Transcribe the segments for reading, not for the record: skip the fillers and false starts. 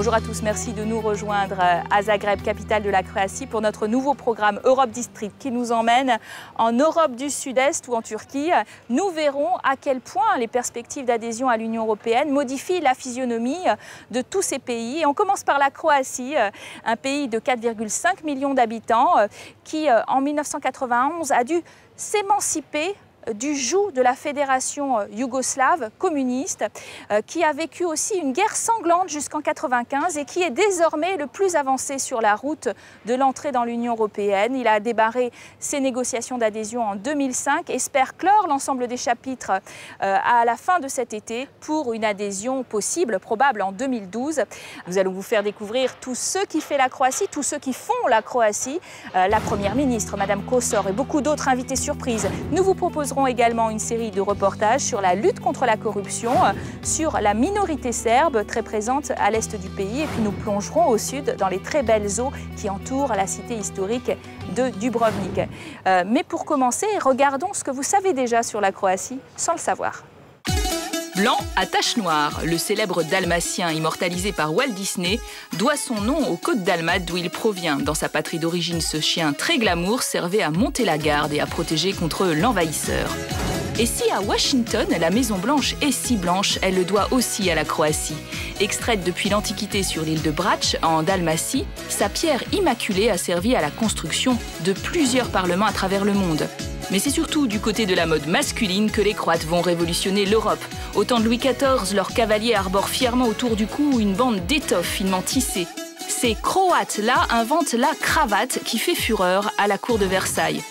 Bonjour à tous, merci de nous rejoindre à Zagreb, capitale de la Croatie, pour notre nouveau programme Europe District qui nous emmène en Europe du Sud-Est ou en Turquie. Nous verrons à quel point les perspectives d'adhésion à l'Union européenne modifient la physionomie de tous ces pays. Et on commence par la Croatie, un pays de 4,5 millions d'habitants qui, en 1991, a dû s'émanciper du joug de la fédération yougoslave communiste, qui a vécu aussi une guerre sanglante jusqu'en 1995 et qui est désormais le plus avancé sur la route de l'entrée dans l'Union européenne. Il a débarré ses négociations d'adhésion en 2005, espère clore l'ensemble des chapitres à la fin de cet été pour une adhésion possible, probable en 2012. Nous allons vous faire découvrir tout ce qui fait la Croatie, tous ceux qui font la Croatie, la Première ministre, Madame Kosor, et beaucoup d'autres invités surprises. Nous vous proposons également une série de reportages sur la lutte contre la corruption, sur la minorité serbe très présente à l'est du pays. Et puis nous plongerons au sud dans les très belles eaux qui entourent la cité historique de Dubrovnik. Mais pour commencer, regardons ce que vous savez déjà sur la Croatie sans le savoir. Blanc à taches noires, le célèbre dalmatien immortalisé par Walt Disney doit son nom aux côtes dalmates d'où il provient. Dans sa patrie d'origine, ce chien très glamour servait à monter la garde et à protéger contre l'envahisseur. Et si à Washington, la Maison Blanche est si blanche, elle le doit aussi à la Croatie. Extraite depuis l'Antiquité sur l'île de Brač, en Dalmatie, sa pierre immaculée a servi à la construction de plusieurs parlements à travers le monde. Mais c'est surtout du côté de la mode masculine que les Croates vont révolutionner l'Europe. Au temps de Louis XIV, leurs cavaliers arborent fièrement autour du cou une bande d'étoffe finement tissée. Ces Croates-là inventent la cravate qui fait fureur à la cour de Versailles.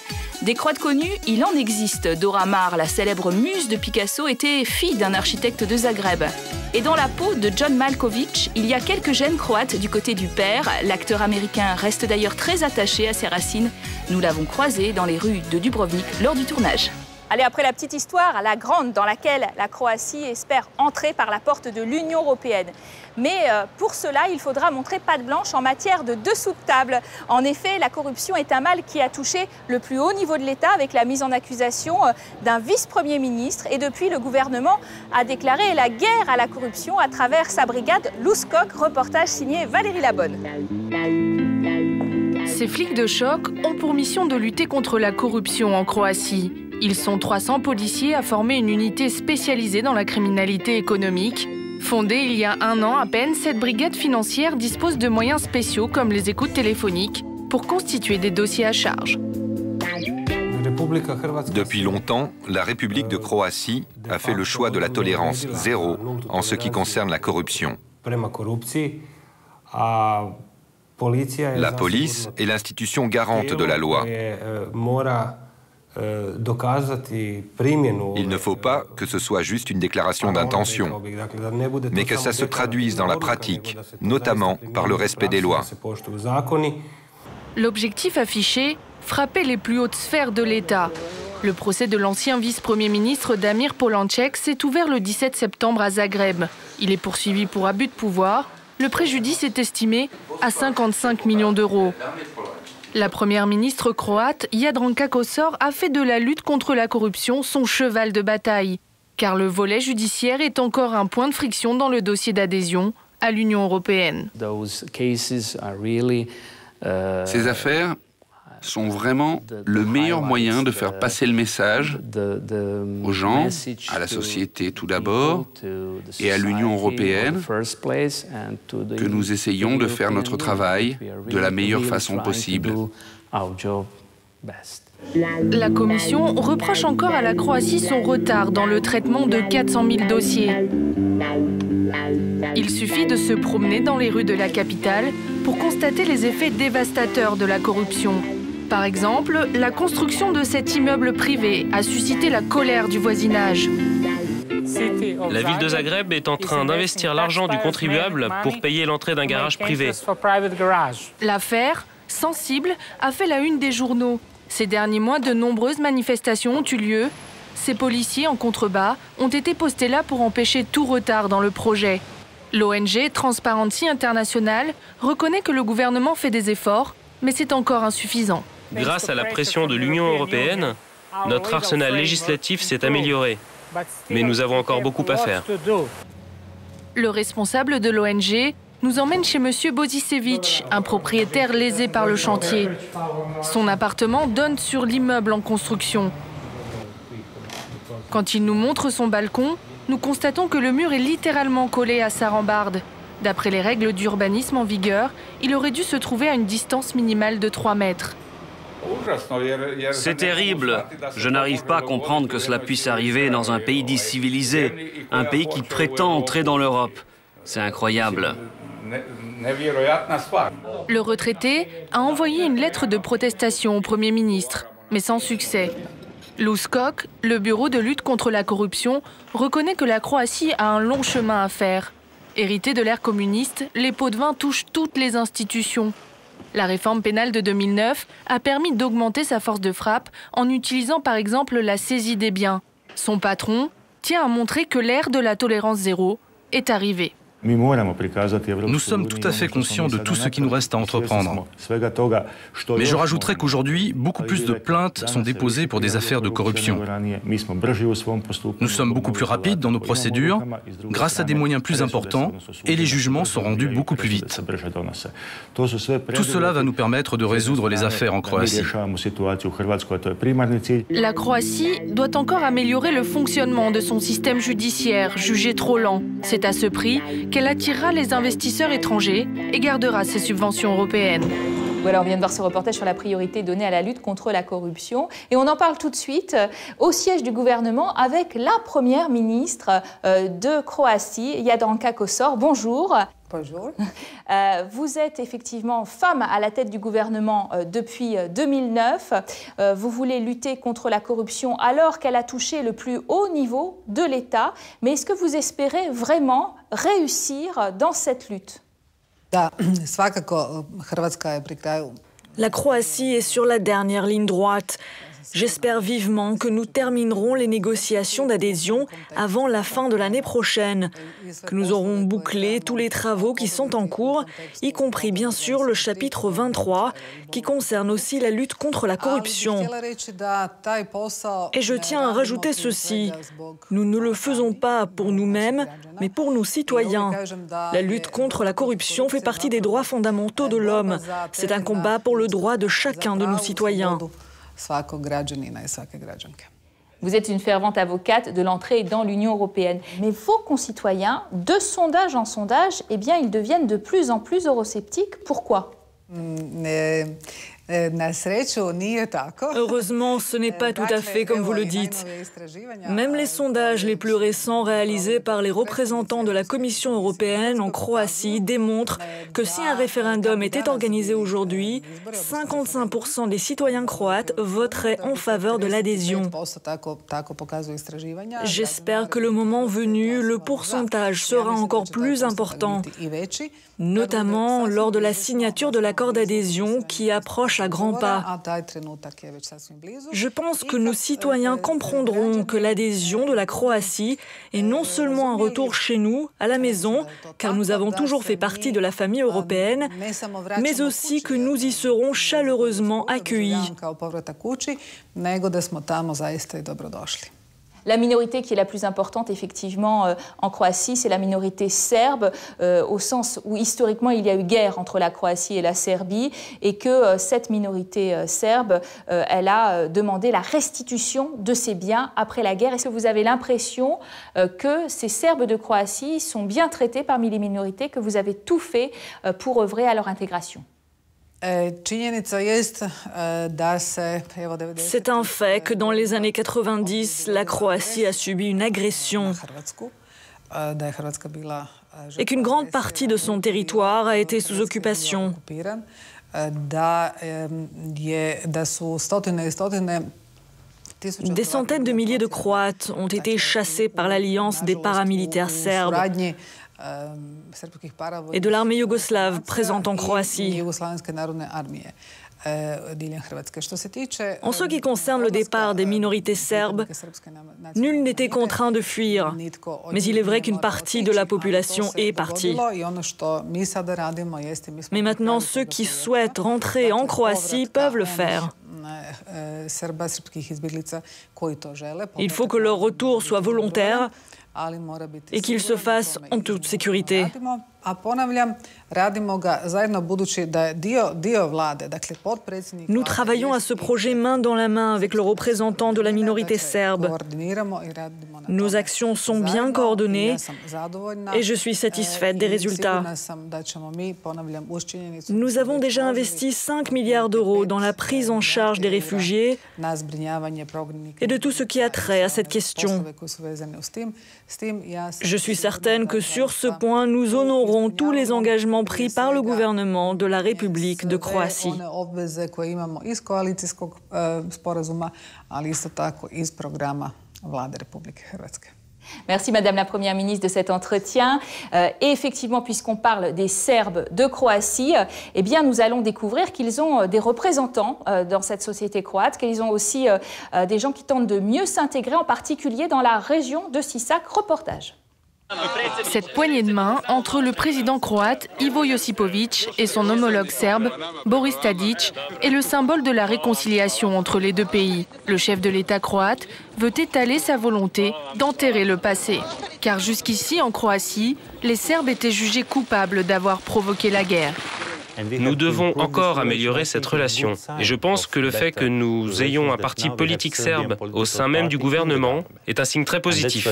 Des Croates connus, il en existe. Dora Maar, la célèbre muse de Picasso, était fille d'un architecte de Zagreb. Et dans la peau de John Malkovich, il y a quelques gènes croates du côté du père. L'acteur américain reste d'ailleurs très attaché à ses racines. Nous l'avons croisé dans les rues de Dubrovnik lors du tournage. Allez, après la petite histoire, la grande, dans laquelle la Croatie espère entrer par la porte de l'Union européenne. Mais pour cela, il faudra montrer patte blanche en matière de dessous de table. En effet, la corruption est un mal qui a touché le plus haut niveau de l'État avec la mise en accusation d'un vice-premier ministre. Et depuis, le gouvernement a déclaré la guerre à la corruption à travers sa brigade Louskok. Reportage signé Valérie Labonne. Ces flics de choc ont pour mission de lutter contre la corruption en Croatie. Ils sont 300 policiers à former une unité spécialisée dans la criminalité économique. Fondée il y a un an à peine, cette brigade financière dispose de moyens spéciaux comme les écoutes téléphoniques pour constituer des dossiers à charge. Depuis longtemps, la République de Croatie a fait le choix de la tolérance zéro en ce qui concerne la corruption. La police est l'institution garante de la loi. Il ne faut pas que ce soit juste une déclaration d'intention, mais que ça se traduise dans la pratique, notamment par le respect des lois. L'objectif affiché, frapper les plus hautes sphères de l'État. Le procès de l'ancien vice-premier ministre Damir Polančec s'est ouvert le 17 septembre à Zagreb. Il est poursuivi pour abus de pouvoir. Le préjudice est estimé à 55 millions d'euros. La première ministre croate, Jadranka Kosor, a fait de la lutte contre la corruption son cheval de bataille. Car le volet judiciaire est encore un point de friction dans le dossier d'adhésion à l'Union européenne. Ces affaires sont vraiment le meilleur moyen de faire passer le message aux gens, à la société tout d'abord, et à l'Union européenne, que nous essayons de faire notre travail de la meilleure façon possible. La Commission reproche encore à la Croatie son retard dans le traitement de 400 000 dossiers. Il suffit de se promener dans les rues de la capitale pour constater les effets dévastateurs de la corruption. Par exemple, la construction de cet immeuble privé a suscité la colère du voisinage. La ville de Zagreb est en train d'investir l'argent du contribuable pour payer l'entrée d'un garage privé. L'affaire, sensible, a fait la une des journaux. Ces derniers mois, de nombreuses manifestations ont eu lieu. Ces policiers en contrebas ont été postés là pour empêcher tout retard dans le projet. L'ONG Transparency International reconnaît que le gouvernement fait des efforts, mais c'est encore insuffisant. Grâce à la pression de l'Union européenne, notre arsenal législatif s'est amélioré. Mais nous avons encore beaucoup à faire. Le responsable de l'ONG nous emmène chez M. Bozicevic, un propriétaire lésé par le chantier. Son appartement donne sur l'immeuble en construction. Quand il nous montre son balcon, nous constatons que le mur est littéralement collé à sa rambarde. D'après les règles d'urbanisme en vigueur, il aurait dû se trouver à une distance minimale de 3 mètres. C'est terrible. Je n'arrive pas à comprendre que cela puisse arriver dans un pays dit civilisé, un pays qui prétend entrer dans l'Europe. C'est incroyable. Le retraité a envoyé une lettre de protestation au Premier ministre, mais sans succès. L'USKOK, le bureau de lutte contre la corruption, reconnaît que la Croatie a un long chemin à faire. Hérité de l'ère communiste, les pots de vin touchent toutes les institutions. La réforme pénale de 2009 a permis d'augmenter sa force de frappe en utilisant par exemple la saisie des biens. Son patron tient à montrer que l'ère de la tolérance zéro est arrivée. Nous sommes tout à fait conscients de tout ce qui nous reste à entreprendre. Mais je rajouterai qu'aujourd'hui, beaucoup plus de plaintes sont déposées pour des affaires de corruption. Nous sommes beaucoup plus rapides dans nos procédures, grâce à des moyens plus importants, et les jugements sont rendus beaucoup plus vite. Tout cela va nous permettre de résoudre les affaires en Croatie. La Croatie doit encore améliorer le fonctionnement de son système judiciaire, jugé trop lent. C'est à ce prix qu'elle attirera les investisseurs étrangers et gardera ses subventions européennes. Voilà, on vient de voir ce reportage sur la priorité donnée à la lutte contre la corruption. Et on en parle tout de suite au siège du gouvernement avec la première ministre de Croatie, Jadranka Kosor. Bonjour. Bonjour. Vous êtes effectivement femme à la tête du gouvernement depuis 2009. Vous voulez lutter contre la corruption alors qu'elle a touché le plus haut niveau de l'État. Mais est-ce que vous espérez vraiment réussir dans cette lutte ? La Croatie est sur la dernière ligne droite. J'espère vivement que nous terminerons les négociations d'adhésion avant la fin de l'année prochaine, que nous aurons bouclé tous les travaux qui sont en cours, y compris bien sûr le chapitre 23, qui concerne aussi la lutte contre la corruption. Et je tiens à rajouter ceci, nous ne le faisons pas pour nous-mêmes, mais pour nos citoyens. La lutte contre la corruption fait partie des droits fondamentaux de l'homme. C'est un combat pour le droit de chacun de nos citoyens. Vous êtes une fervente avocate de l'entrée dans l'Union européenne. Mais vos concitoyens, de sondage en sondage, eh bien, ils deviennent de plus en plus eurosceptiques. Pourquoi ? Heureusement, ce n'est pas tout à fait comme vous le dites. Même les sondages les plus récents réalisés par les représentants de la Commission européenne en Croatie démontrent que si un référendum était organisé aujourd'hui, 55% des citoyens croates voteraient en faveur de l'adhésion. J'espère que le moment venu, le pourcentage sera encore plus important, notamment lors de la signature de l'accord d'adhésion qui approche à grands pas. Je pense que nos citoyens comprendront que l'adhésion de la Croatie est non seulement un retour chez nous, à la maison, car nous avons toujours fait partie de la famille européenne, mais aussi que nous y serons chaleureusement accueillis. La minorité qui est la plus importante, effectivement, en Croatie, c'est la minorité serbe, au sens où, historiquement, il y a eu guerre entre la Croatie et la Serbie, et que cette minorité serbe, elle a demandé la restitution de ses biens après la guerre. Est-ce que vous avez l'impression que ces Serbes de Croatie sont bien traités parmi les minorités, que vous avez tout fait pour œuvrer à leur intégration ? C'est un fait que dans les années 90, la Croatie a subi une agression et qu'une grande partie de son territoire a été sous occupation. Des centaines de milliers de Croates ont été chassés par l'alliance des paramilitaires serbes et de l'armée yougoslave présente en Croatie. En ce qui concerne le départ des minorités serbes, nul n'était contraint de fuir, mais il est vrai qu'une partie de la population est partie. Mais maintenant, ceux qui souhaitent rentrer en Croatie peuvent le faire. Il faut que leur retour soit volontaire et qu'il se fasse en toute sécurité. Nous travaillons à ce projet main dans la main avec le représentant de la minorité serbe. Nos actions sont bien coordonnées et je suis satisfaite des résultats. Nous avons déjà investi 5 milliards d'euros dans la prise en charge des réfugiés et de tout ce qui a trait à cette question. Je suis certaine que sur ce point, nous honorons tous les engagements pris par le gouvernement de la République de Croatie. Merci Madame la Première ministre de cet entretien. Et effectivement, puisqu'on parle des Serbes de Croatie, eh bien, nous allons découvrir qu'ils ont des représentants dans cette société croate, qu'ils ont aussi des gens qui tentent de mieux s'intégrer, en particulier dans la région de Sisak. Reportage. Cette poignée de main entre le président croate Ivo Josipović et son homologue serbe Boris Tadić est le symbole de la réconciliation entre les deux pays. Le chef de l'État croate veut étaler sa volonté d'enterrer le passé. Car jusqu'ici, en Croatie, les Serbes étaient jugés coupables d'avoir provoqué la guerre. Nous devons encore améliorer cette relation. Et je pense que le fait que nous ayons un parti politique serbe au sein même du gouvernement est un signe très positif.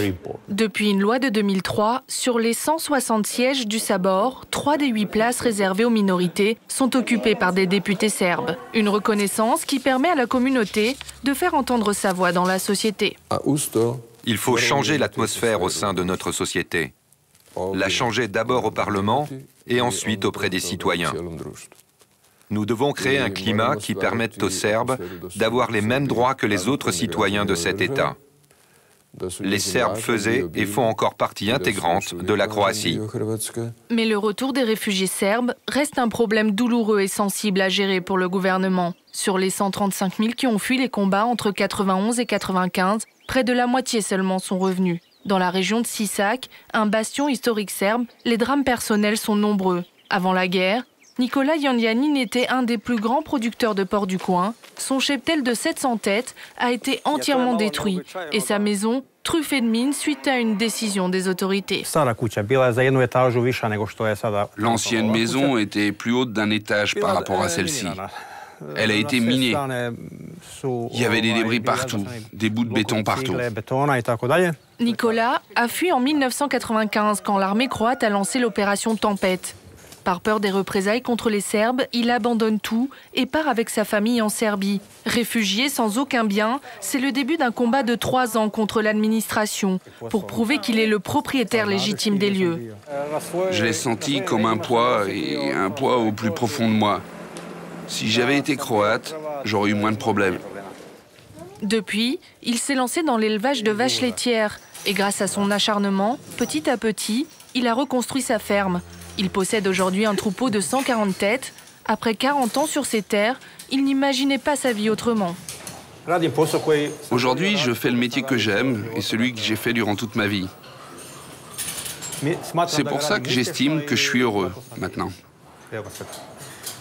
Depuis une loi de 2003, sur les 160 sièges du Sabor, 3 des 8 places réservées aux minorités sont occupées par des députés serbes. Une reconnaissance qui permet à la communauté de faire entendre sa voix dans la société. Il faut changer l'atmosphère au sein de notre société. La changer d'abord au Parlement et ensuite auprès des citoyens. Nous devons créer un climat qui permette aux Serbes d'avoir les mêmes droits que les autres citoyens de cet État. Les Serbes faisaient et font encore partie intégrante de la Croatie. Mais le retour des réfugiés serbes reste un problème douloureux et sensible à gérer pour le gouvernement. Sur les 135 000 qui ont fui les combats entre 91 et 95, près de la moitié seulement sont revenus. Dans la région de Sisak, un bastion historique serbe, les drames personnels sont nombreux. Avant la guerre, Nikola Janjanin était un des plus grands producteurs de porc du coin. Son cheptel de 700 têtes a été entièrement détruit et sa maison truffée de mines suite à une décision des autorités. L'ancienne maison était plus haute d'un étage par rapport à celle-ci. Elle a été minée. Il y avait des débris partout, des bouts de béton partout. Nikola a fui en 1995 quand l'armée croate a lancé l'opération Tempête. Par peur des représailles contre les Serbes, il abandonne tout et part avec sa famille en Serbie. Réfugié sans aucun bien, c'est le début d'un combat de 3 ans contre l'administration pour prouver qu'il est le propriétaire légitime des lieux. Je l'ai senti comme un poids et un poids au plus profond de moi. Si j'avais été croate, j'aurais eu moins de problèmes. Depuis, il s'est lancé dans l'élevage de vaches laitières. Et grâce à son acharnement, petit à petit, il a reconstruit sa ferme. Il possède aujourd'hui un troupeau de 140 têtes. Après 40 ans sur ses terres, il n'imaginait pas sa vie autrement. Aujourd'hui, je fais le métier que j'aime et celui que j'ai fait durant toute ma vie. C'est pour ça que j'estime que je suis heureux maintenant.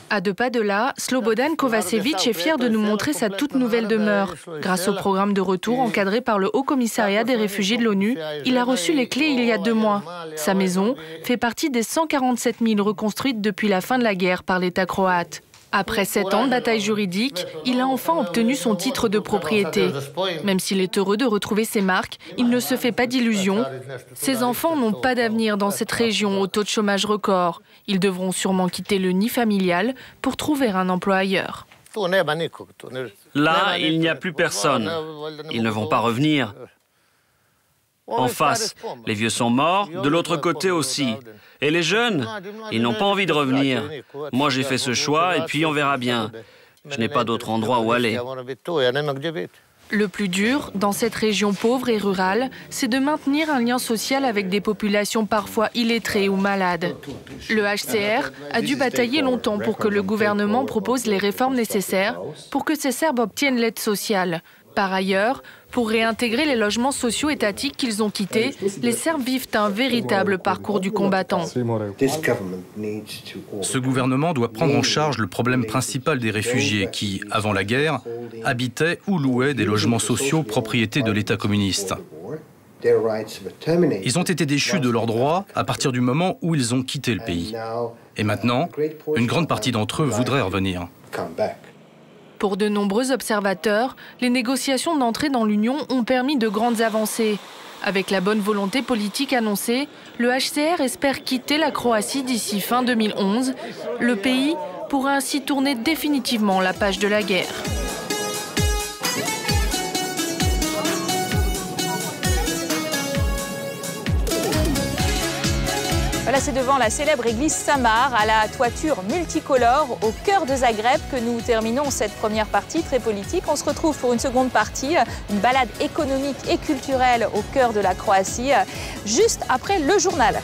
À 2 pas de là, Slobodan Kovačević est fier de nous montrer sa toute nouvelle demeure. Grâce au programme de retour encadré par le Haut Commissariat des réfugiés de l'ONU, il a reçu les clés il y a 2 mois. Sa maison fait partie des 147 000 reconstruites depuis la fin de la guerre par l'État croate. Après 7 ans de bataille juridique, il a enfin obtenu son titre de propriété. Même s'il est heureux de retrouver ses marques, il ne se fait pas d'illusions. Ses enfants n'ont pas d'avenir dans cette région au taux de chômage record. Ils devront sûrement quitter le nid familial pour trouver un emploi ailleurs. Là, il n'y a plus personne. Ils ne vont pas revenir. En face, les vieux sont morts, de l'autre côté aussi. Et les jeunes, ils n'ont pas envie de revenir. Moi, j'ai fait ce choix et puis on verra bien. Je n'ai pas d'autre endroit où aller. Le plus dur, dans cette région pauvre et rurale, c'est de maintenir un lien social avec des populations parfois illettrées ou malades. Le HCR a dû batailler longtemps pour que le gouvernement propose les réformes nécessaires pour que ces Serbes obtiennent l'aide sociale. Par ailleurs, pour réintégrer les logements sociaux étatiques qu'ils ont quittés, les Serbes vivent un véritable parcours du combattant. Ce gouvernement doit prendre en charge le problème principal des réfugiés qui, avant la guerre, habitaient ou louaient des logements sociaux propriété de l'État communiste. Ils ont été déchus de leurs droits à partir du moment où ils ont quitté le pays. Et maintenant, une grande partie d'entre eux voudraient revenir. Pour de nombreux observateurs, les négociations d'entrée dans l'Union ont permis de grandes avancées. Avec la bonne volonté politique annoncée, le HCR espère quitter la Croatie d'ici fin 2011. Le pays pourra ainsi tourner définitivement la page de la guerre. Voilà, c'est devant la célèbre église Samar, à la toiture multicolore, au cœur de Zagreb, que nous terminons cette première partie très politique. On se retrouve pour une seconde partie, une balade économique et culturelle au cœur de la Croatie, juste après le journal.